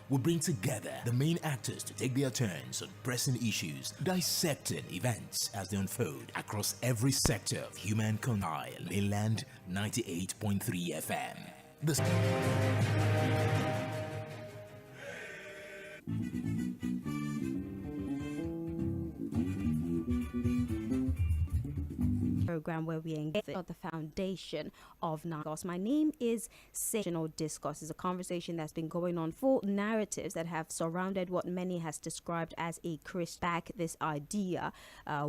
we bring together the main actors to take their turns on pressing issues, dissecting events as they unfold across every sector of humankind. Mainland 98.3 FM. Program where we engage the foundation of Nagos. My name is Sexual Discourse. It's a conversation that's been going on for narratives that have surrounded what many has described as a back this idea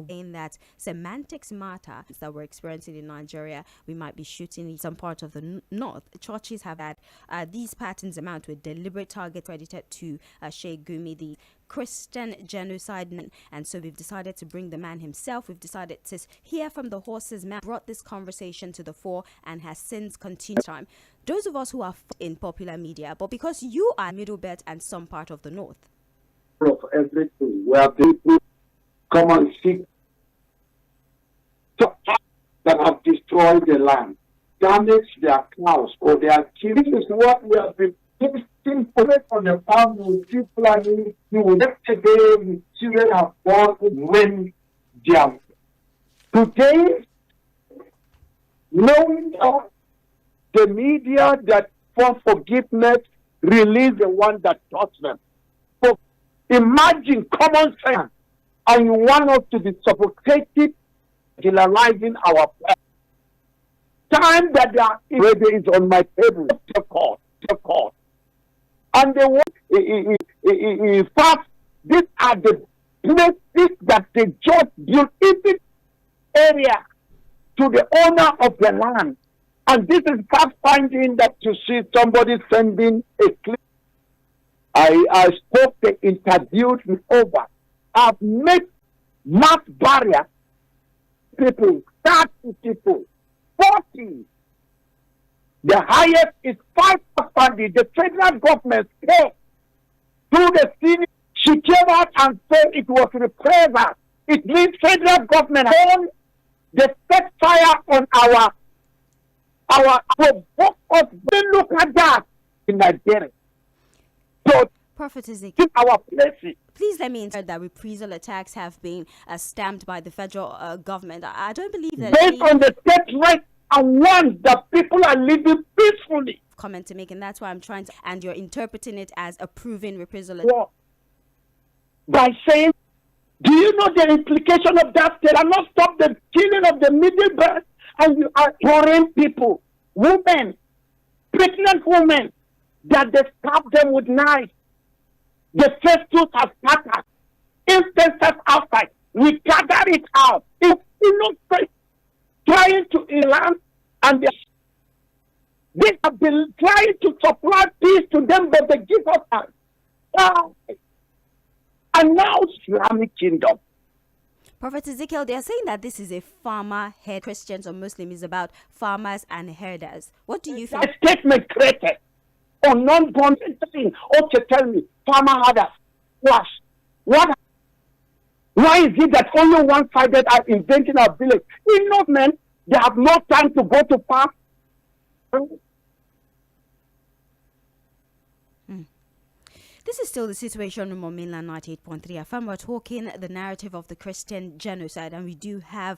in that semantics matter that we're experiencing in Nigeria. We might be shooting in some parts of the north. Churches have had these patterns amount to a deliberate target credited to Sheikh Gumi, the Christian genocide, and so we've decided to bring the man himself. We've decided to hear from the horse's mouth. Brought this conversation to the fore and has since continued time. Those of us who are in popular media, but because you are middle belt and some part of the north. Of everything, where people come and seek that have destroyed the land, damaged their cows or their kids. This is what we have been on the farm with people and yesterday children have born when they are. Today, knowing the media that for forgiveness release the one that taught them. So imagine common sense and you want us to be suffocated, generalizing our time that they are is on my table, the court. And they want, in fact, these are the places that the judge built in this area to the owner of the land. And this is fact finding that you see somebody sending a clip. I spoke, they interviewed me over. I've met mass barrier people, 30 people, 40. The highest is 5%. The federal government paid through the Senate. She came out and said it was reprisal. It means federal government owned the set fire on our provoke us. Look at that in Nigeria. So Prophet Ezekiel, our places. Please let me insert that reprisal attacks have been stamped by the federal government. I don't believe that based on the state right and want that people are living peacefully. Comment to make, and that's why I'm trying to. And you're interpreting it as approving reprisal. Well, by saying, do you know the implication of that? They are not stop the killing of the middle birth, and you are pouring people, women, pregnant women, that they stab them with knives. The festivals are scattered. Instances outside. We gather it out. It's innocent. Trying to land, and they have been trying to supply peace to them, but they give us and now Islamic kingdom. Prophet Ezekiel, they are saying that this is a farmer head. Christians or Muslims is about farmers and herders. What do you think? A statement created on non-born thing. Okay, tell me, farmer herders. What? Why is it that only one-sided are inventing our village? In North men, they have no time to go to farm. This is still the situation on mainland 98.3 FM. We're talking the narrative of the Christian genocide, and we do have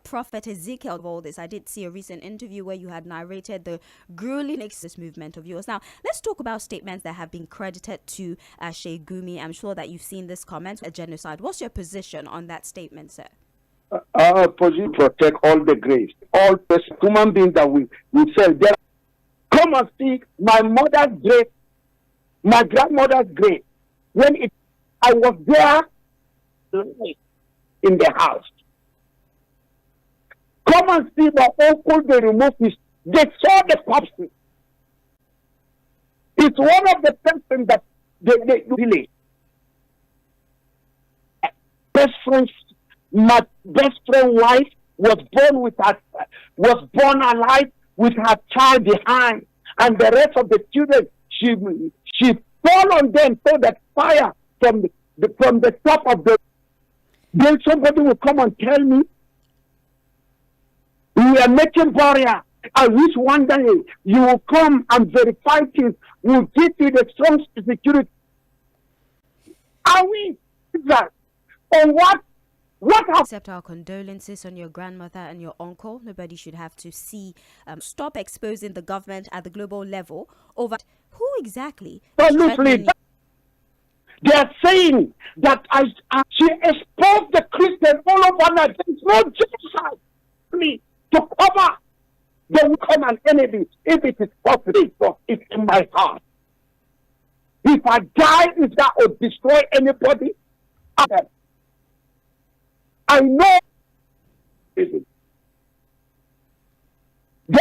Prophet Ezekiel of all this. I did see a recent interview where you had narrated the grueling this movement of yours. Now, let's talk about statements that have been credited to Sheikh Gumi. I'm sure that you've seen this comment, a genocide. What's your position on that statement, sir? Our position protect all the graves, all the human beings that we say. Come and see my mother's grave. My grandmother's grave, I was there in the house. Come and see my uncle, they removed they saw the corpse. It's one of the persons that they village. My best friend wife was born alive with her child behind, and the rest of the children, she fall on them so that fire from the top of the. Then somebody will come and tell me, we are making barrier. I wish one day you will come and verify things. We'll give you the strong security. Are we Israel? On what? What has Accept our condolences on your grandmother and your uncle. Nobody should have to see. Stop exposing the government at the global level over who exactly is absolutely? threatening- They are saying that she exposed the Christian all over Nigeria. There's no genocide me to cover the common enemy if it is possible. But it's in my heart. If I die, is that or destroy anybody? I know they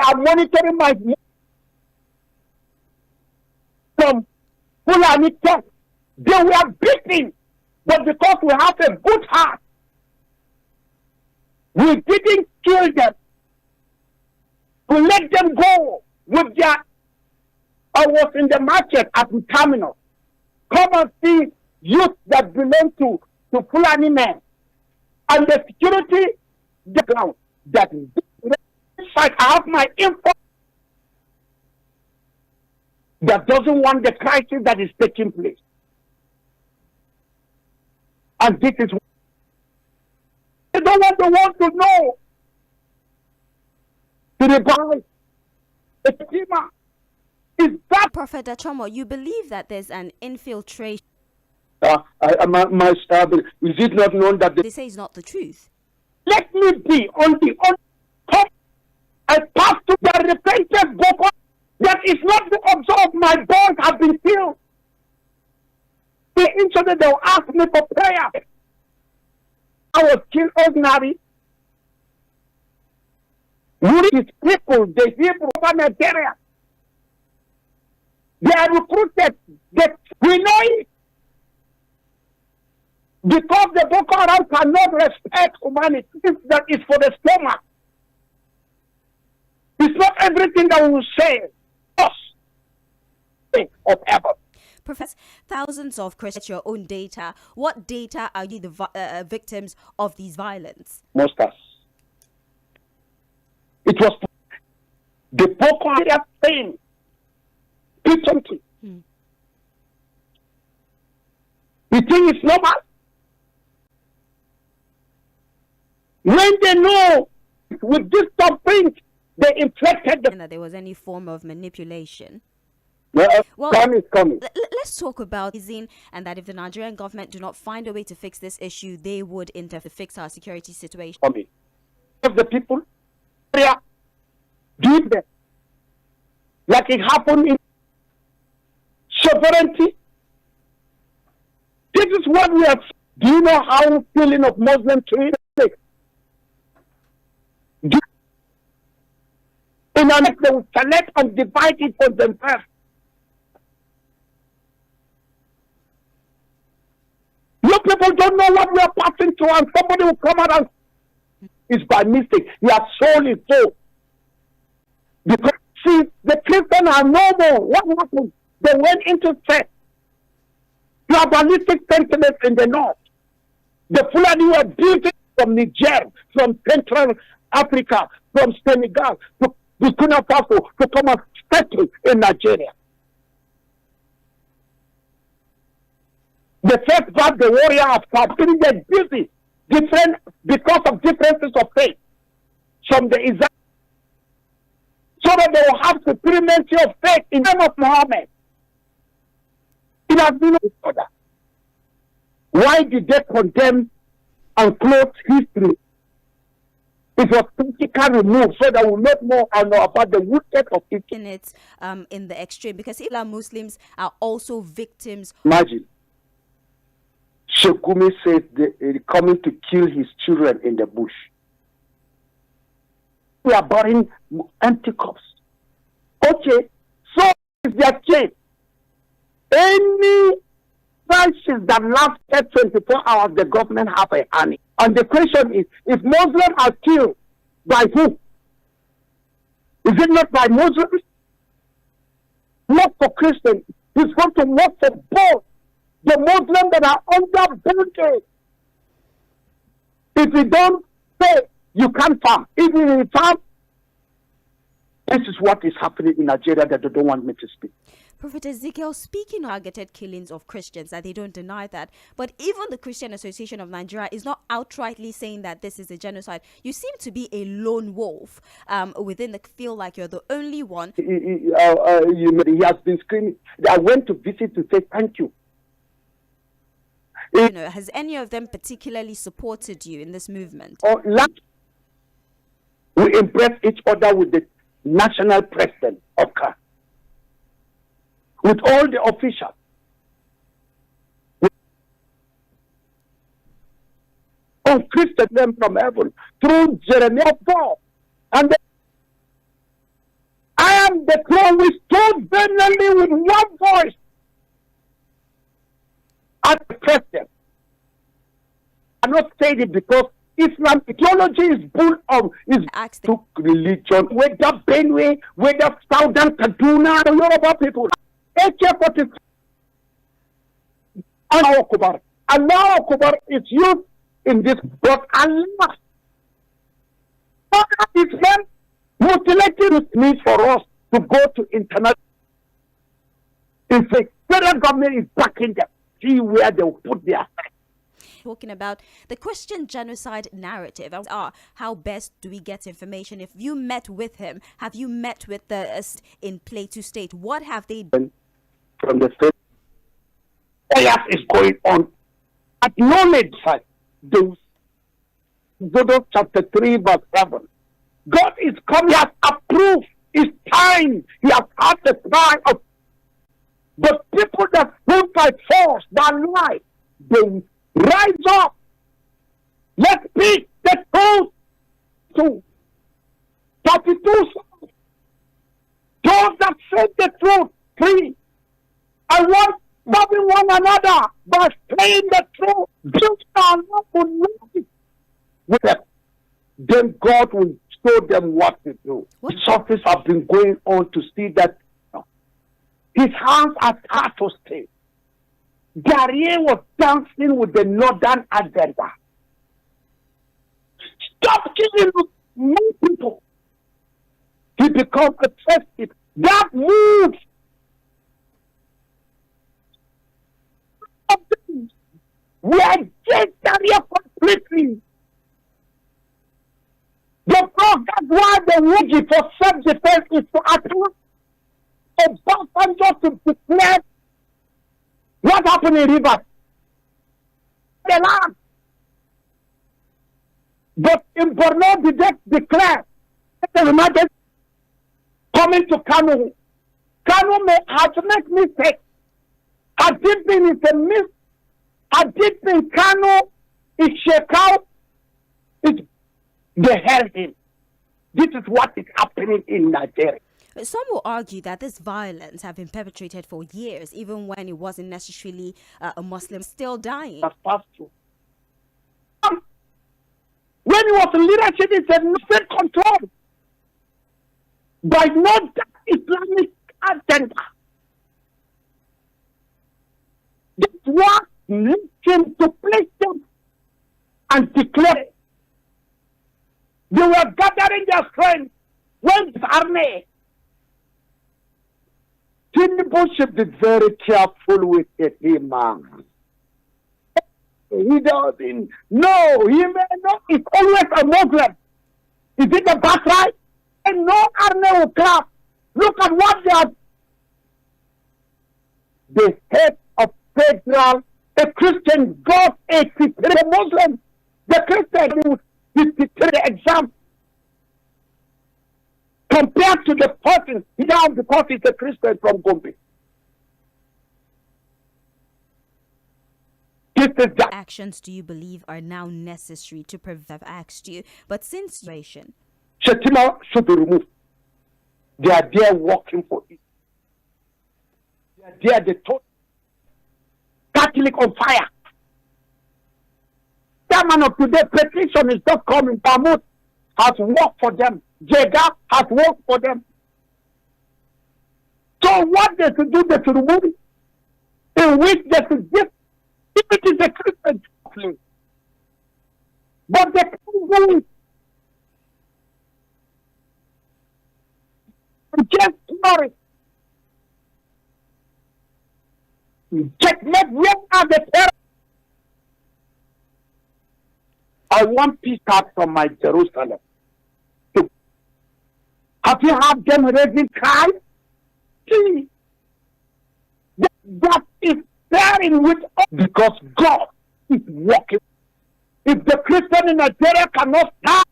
are monitoring my from Fulani test. They were beaten, but because we have a good heart, we didn't kill them. We let them go with their. I was in the market at the terminal. Come and see youth that belong to Fulani men. And the security, the ground, that is inside. I have my info that doesn't want the crisis that is taking place. And this is, they don't want the world to know. To revive the schema. Is that Prophet Achomo, you believe that there's an infiltration? is it not known that They say it's not the truth. let me be on the top. I pass to the repentant Boko that is not to observe my bones have been killed. The incident they will ask me for prayer. I was killed ordinary. These people, the Hebrew of Nigeria, they are recruited. We know it. Because the Boko Haram cannot respect humanity. That is for the stomach. It's not everything that we will say. Us. Of ever. Professor, thousands of Christians, your own data. What data are you the victims of these violence? Monsters. It was the Boko Haram thing. It's something. You think it's normal? When they know with this thumbprint, they infected the. And that there was any form of manipulation. Well, time is coming. Let's talk about Zin, and that if the Nigerian government do not find a way to fix this issue, they would interfere to fix our security situation. Coming. If the people do that, like it happened in sovereignty. This is what we are. Do you know how feeling of Muslim to it? In our next, they will select and divide it for themselves. You people don't know what we are passing through, and somebody will come out and it's by mistake. Your soul is so. Because see, the Christians are no more. What happened? They went into sex. Tribalistic sentiments in the north. The Fulani were built from Niger, from Central Africa, from Senegal to Burkina Faso to come and settle in Nigeria. The first part, the warrior of South, they're busy, different because of differences of faith from the Israel, so that they will have supremacy of faith in the name of Muhammad. It has been disorder. Why did they condemn and close history? It was politically removed so that we make more and know about the rooted of it. In its in the extreme, because Islam Muslims are also victims. Imagine. Shekumi says they're coming to kill his children in the bush. We are burying empty cups. Okay, so is their case. Any crisis that lasted 24 hours, the government have a hand. And the question is, if Muslims are killed, by who? Is it not by Muslims? Not for Christians. It's going to work for both. The Muslims that are under bondage. If you don't pay, you can't farm. If you farm, this is what is happening in Nigeria that they don't want me to speak. Prophet Ezekiel, speaking of targeted killings of Christians, that they don't deny that, but even the Christian Association of Nigeria is not outrightly saying that this is a genocide. You seem to be a lone wolf within the feel like you're the only one. He has been screaming. I went to visit to say thank you. Has any of them particularly supported you in this movement? We impress each other with the national president of CAR, with all the officials. Christian them from heaven through Jeremiah 4. And I am the throne. We stood vehemently with one voice as the president. I'm not saying it because Islam theology is full of to religion, whether Benue, whether Southern Kaduna, or Yoruba people. AK-47 Allah Akbar is used in this book. Allah is then mutilating me for us to go to international. In fact, federal government is backing them. See where they will put their hand. Talking about the Christian genocide narrative. How best do we get information? If you met with him, have you met with the in Plateau State? What have they done? From the state, chaos is going on. Acknowledge those. Exodus chapter 3 verse 7. God is coming. He has approved. It's time. He has had the time of. But people that put by force, that lie, they rise up. Let's speak the truth. To 32 songs. Those that say the truth, free. I want loving one another by saying the truth. Just our love will with them. Then God will show them what to do. Resources have been going on to see that his hands are hard to stay. Darie was dancing with the northern agenda. Stop killing more people. He becomes aggressive. That moves. We are against Darie completely. That's why the wage for self-defense is to attack. Just to declare what happened in Rivers. The land. But in Borno, did they declare the emergency coming to Kano? Kano may have made mistakes. Had it been in the mist, had it been Kano, it shake out, they held him. This is what is happening in Nigeria. Some will argue that this violence have been perpetrated for years, even when it wasn't necessarily a Muslim still dying. That's true. When he was in leadership, he said, nothing control by no Islamic agenda. That's what led him to place them and declare. They were gathering their strength when the army. Tinubu should be very careful with it, man. He doesn't. No, he may not. It's always a Muslim. Is it the birthright? And no army will clap. Look at what they are. The head of federal, a Christian, got a Muslim. The Christian will the exam. Compared to the person, now because he's a Christian from Gombe. What actions do you believe are now necessary to prevent? I've asked you, but since S:iration should be removed. They are there working for it. They are there, the Catholic on fire. That man of today, petition is just coming. Bahamut has worked for them. Jega has worked for them. So what they should do, they should remove it. In which they should give, if it is a Christian place. But they can't do it. Just glory. Checkmate, what are the terrorists? I want peace out from my Jerusalem. Have you had them raising cry? See, that is bearing with us because God is working. If the Christian in Nigeria cannot stand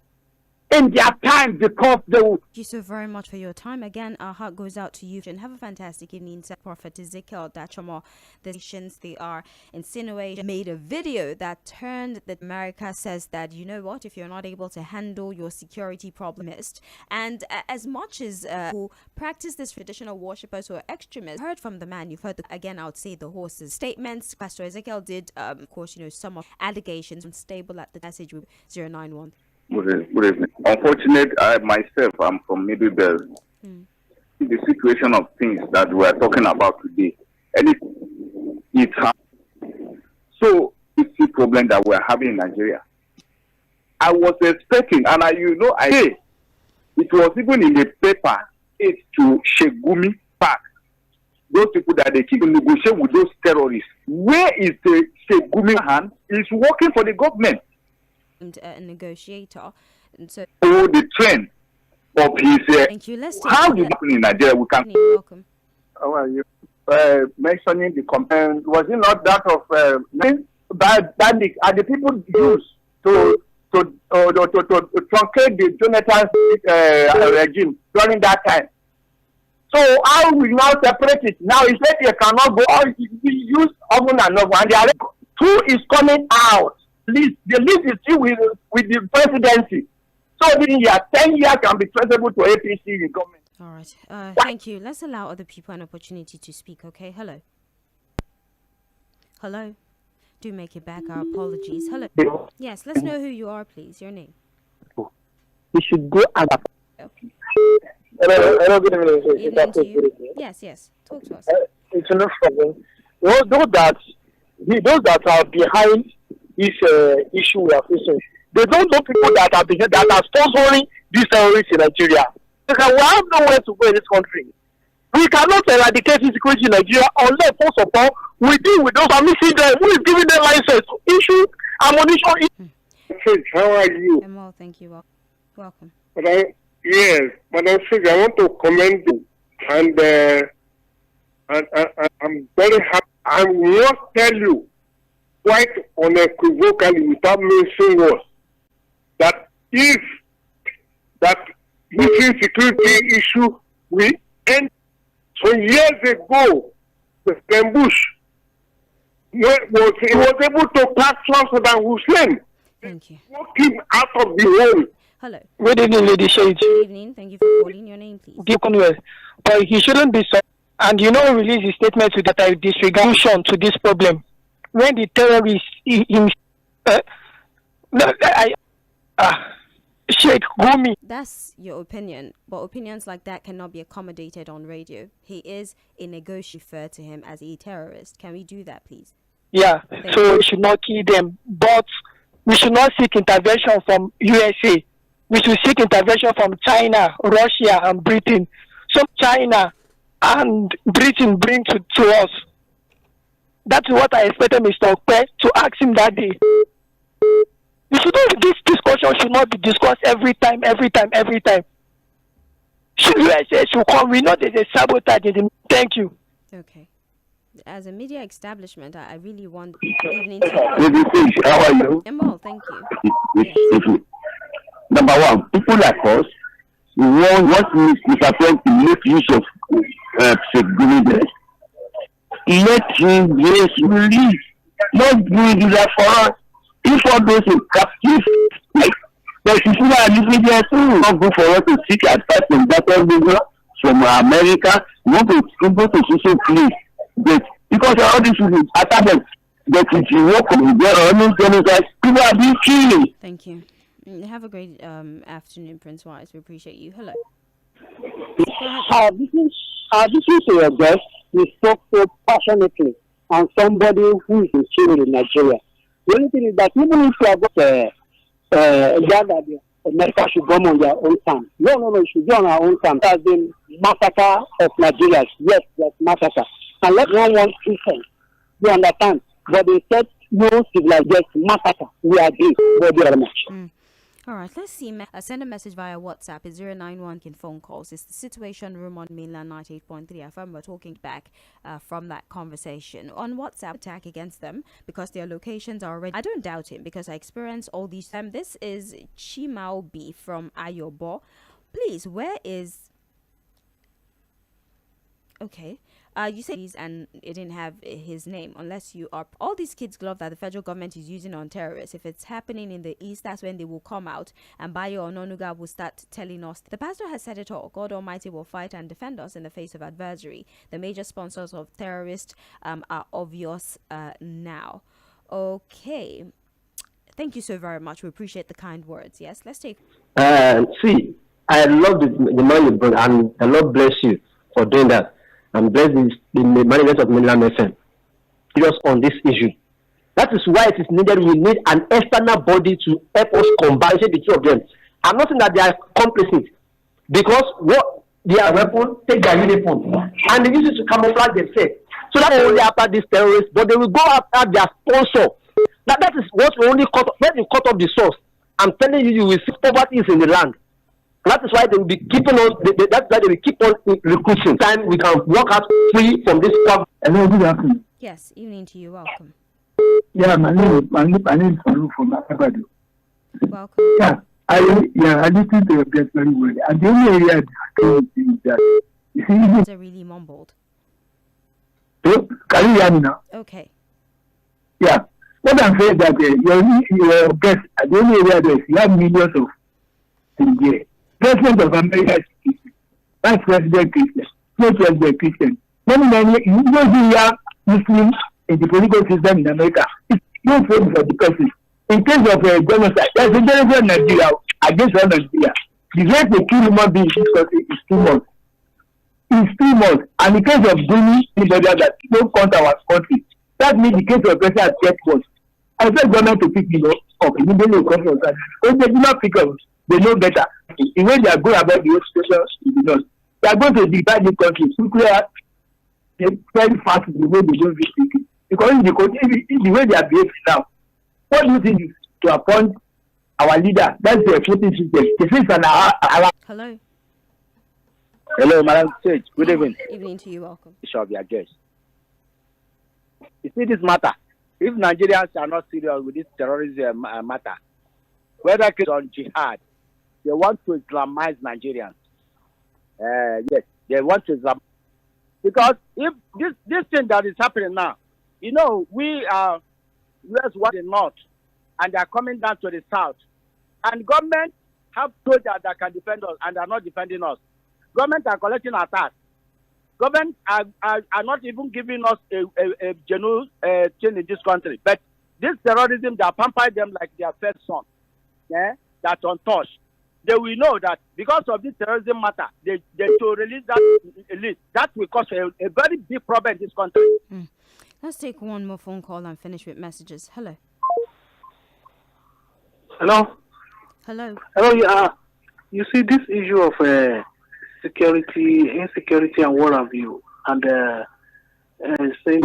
in their time because they will. Thank you so very much for your time. Again, our heart goes out to you and have a fantastic evening. Prophet Ezekiel Dachamo, the nations they are insinuating, made a video that turned that America says that, you know what, if you're not able to handle your security problem, and as much as who practice this traditional worshippers who are extremists, heard from the man, you've heard again, I would say the horse's statements. Pastor Ezekiel did, of course, some of allegations unstable at the message with 091. Good evening. Unfortunately, I myself, I'm from Middle Belt. The situation of things that we are talking about today, and it's hard. So it's the problem that we are having in Nigeria. I was expecting, and it was even in the paper, it's to Shegumi Park. Those people that they keep negotiating with those terrorists. Where is the Shegumi hand? Is working for the government. A negotiator, and so the trend of his thank you. Let's how did it happen in Nigeria? We can welcome. How are you? Mentioning the comment, was it not that of bandits are the people used to truncate the Jonathan regime during that time? So how we now separate it? Now he said they cannot go. All be used often and over, and the two is coming out. The list is still with the presidency. So within 10 years can be traceable to APC in government. All right. Thank you. Let's allow other people an opportunity to speak, okay? Hello. Hello. Do make it back. Our apologies. Hello. Yes, let's know who you are, please. Your name. We should go and... Hello, good evening. Evening to you. Yes. Talk to us. It's enough problem. Those that are behind this issue we are facing, they don't know people that are sponsoring these terrorists in Nigeria. Because we have nowhere to go in this country. We cannot eradicate insecurity in Nigeria unless, first of all, we deal with those ammunition who is giving them license to issue ammunition. How are you? Well, thank you. Welcome. Yes, Madam Sigi, I want to commend you, and I'm very happy. I will tell you quite unequivocally, without mentioning words, that if that this insecurity issue we end. So years ago, President Bush was able to capture Saddam Hussein. Thank you. Walk him out of the hole. Hello. Good evening, Lady Shade. Good evening. Thank you for calling. Your name, please. But he shouldn't be so. And release his statement with that I disregard to this problem. When the terrorist Sheikh Gumi. That's your opinion, but opinions like that cannot be accommodated on radio. He is a negotiator to him as a terrorist. Can we do that, please? Yeah, so we should not kill them, but we should not seek intervention from USA. We should seek intervention from China, Russia, and Britain. So China and Britain bring to us. That's what I expected Mr. Okpe to ask him that day. This discussion should not be discussed every time. USA should come. We know there's a sabotage. Thank you. Okay. As a media establishment, I really want evening to... How are you? Well, thank you. Yes. Number one, people like us, we want Mr. President to make use of Gumi. Let him release. Not doing that for us. If all those in captive, but if you are living there too, not good for us to seek advice from from America. We want to go to social place. But because all these people attack them, but if you work on the people are being killed. Thank you. Have a great afternoon, Prince Wise. We appreciate you. Hello. This is your guest. We spoke so passionately on somebody who is in jail in Nigeria. The only thing is that even if you are that America should come on their own time. No, it should be on our own time. There has been massacre of Nigerians. Yes, massacre. And let no one pretend You understand? But they said no civilized massacre. We agree. Thank you very much. All right, let's see. Send a message via WhatsApp. It's 091 can phone calls. It's the Situation Room on mainland 98.3 FM. We're talking back from that conversation. On WhatsApp, attack against them because their locations are already... I don't doubt him because I experienced all these... this is Chimao B from Ayobo. Please, where is... Okay. You said he's and it didn't have his name unless you are all these kids glove that the federal government is using on terrorists. If it's happening in the east, that's when they will come out and Bayo Ononuga will start telling us. The pastor has said it all. God Almighty will fight and defend us in the face of adversary. The major sponsors of terrorists are obvious now. Okay. Thank you so very much. We appreciate the kind words. Yes, let's take. See, I love the man you bring, and the Lord bless you for doing that. And bless the management of Mainland FM just on this issue. That is why it is needed. We need an external body to help us combine the two of them. I'm not saying that they are complicit because what their weapon, take their uniform, and they use it to camouflage themselves. So that's only after these terrorists, but they will go after their sponsor. That is what we only cut. When you cut off the source, I'm telling you, you will see poverty is in the land. That is why they will be keeping us. That's why they will keep on recruiting. Time we can walk out free from this problem. Hello, good afternoon. Yes, evening to you. Welcome. Yeah, my name is Sᴛᴜᴜ from Akabado. Welcome. Yeah, I listened to your guest very well. And the only area is that you see, It's really mumbled. so, can you hear me now? Okay. Yeah. What I'm saying that your guest, the only area there is you have millions of things here. President of America is Christian. Vice President Christian. Vice President Christian. Many, you know, we are Muslim in the political system in America. It's no fault for the person. In case of genocide, there's a genocide in Nigeria against all Nigeria. The rate they kill human beings in this country is too much. It's too much. And in case of doing anybody that don't count our country, that means the case of person get worse. I said government to pick up immediately come from that. Because they do not pick up. They know better. The way they are going about the situation is not. They are going to divide the country. Simply, they very fast the way they don't speak it. Because the way they are behaving now, what do you think is to appoint our leader? That's the voting system. This is an Hello. Hello, Madam Sage. Good evening. Evening to you. Welcome. Bishop, your guest. You see this matter. If Nigerians are not serious with this terrorism matter, whether it's on jihad, they want to Islamize Nigerians. Yes, they want to Islam. Because if this thing that is happening now, you know, we are US one in the north, and they are coming down to the south. And government have soldiers that can defend us, and they are not defending us. Government are collecting our tax. Government are not even giving us a genuine change in this country. But this terrorism, they are pampering them like their first son. Yeah, that's untouched. They will know that because of this terrorism matter, they to release that list. That will cause a very big problem in this country. Let's take one more phone call and finish with messages. Hello. Hello. Hello. Hello. You see this issue of security, insecurity, and what have you, and saying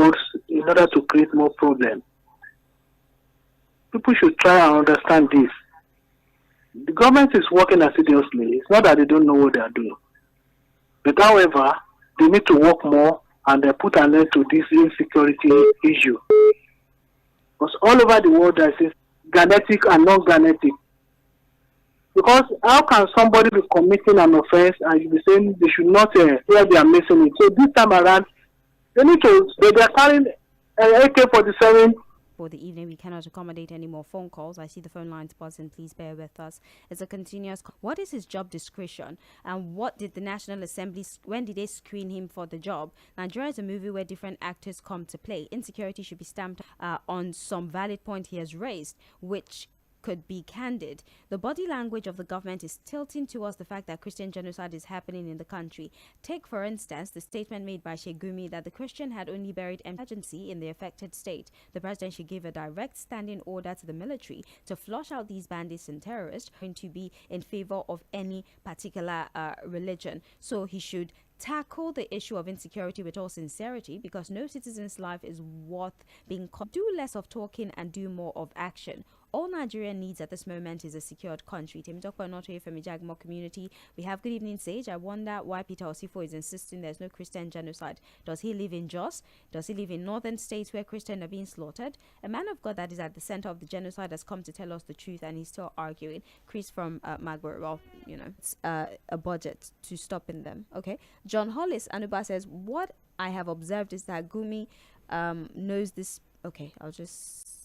in order to create more problems. People should try and understand this. The government is working assiduously. It's not that they don't know what they are doing. But however, they need to work more and put an end to this insecurity issue. Because all over the world there is genetic and non-genetic. Because how can somebody be committing an offense and you be saying they should not hear they are missing it? So this time around, they are carrying AK-47. For the evening, we cannot accommodate any more phone calls. I see the phone lines buzzing. Please bear with us. It's a continuous. What is his job description, and what did the National Assembly? When did they screen him for the job? Nigeria is a movie where different actors come to play. Insecurity should be stamped on some valid point he has raised, which could be candid. The body language of the government is tilting towards the fact that Christian genocide is happening in the country. Take, for instance, the statement made by Sheikh Gumi that the Christian had only buried emergency in the affected state. The president should give a direct standing order to the military to flush out these bandits and terrorists going to be in favor of any particular religion. So he should tackle the issue of insecurity with all sincerity, because no citizen's life is worth being do less of talking and do more of action. All Nigeria needs at this moment is a secured country. Not here from Ijagmo community. We have good evening, Sage. I wonder why Peter Osifo is insisting there's no Christian genocide. Does he live in Jos? Does he live in northern states where Christians are being slaughtered? A man of God that is at the center of the genocide has come to tell us the truth, and he's still arguing. Chris from Magwer, well, you know, it's a budget to stopping them. Okay. John Hollis Anuba says, what I have observed is that Gumi knows this. Okay, I'll just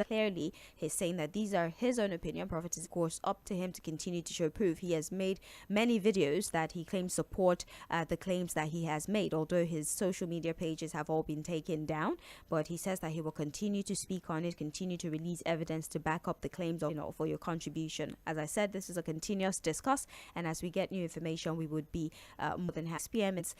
clearly he's saying that these are his own opinion. Prophet is of course up to him to continue to show proof. He has made many videos that he claims support the claims that he has made, although his social media pages have all been taken down. But he says that he will continue to speak on it, continue to release evidence to back up the claims of, for your contribution. As I said, this is a continuous discuss, and as we get new information, we would be more than happy. 6 p.m. It's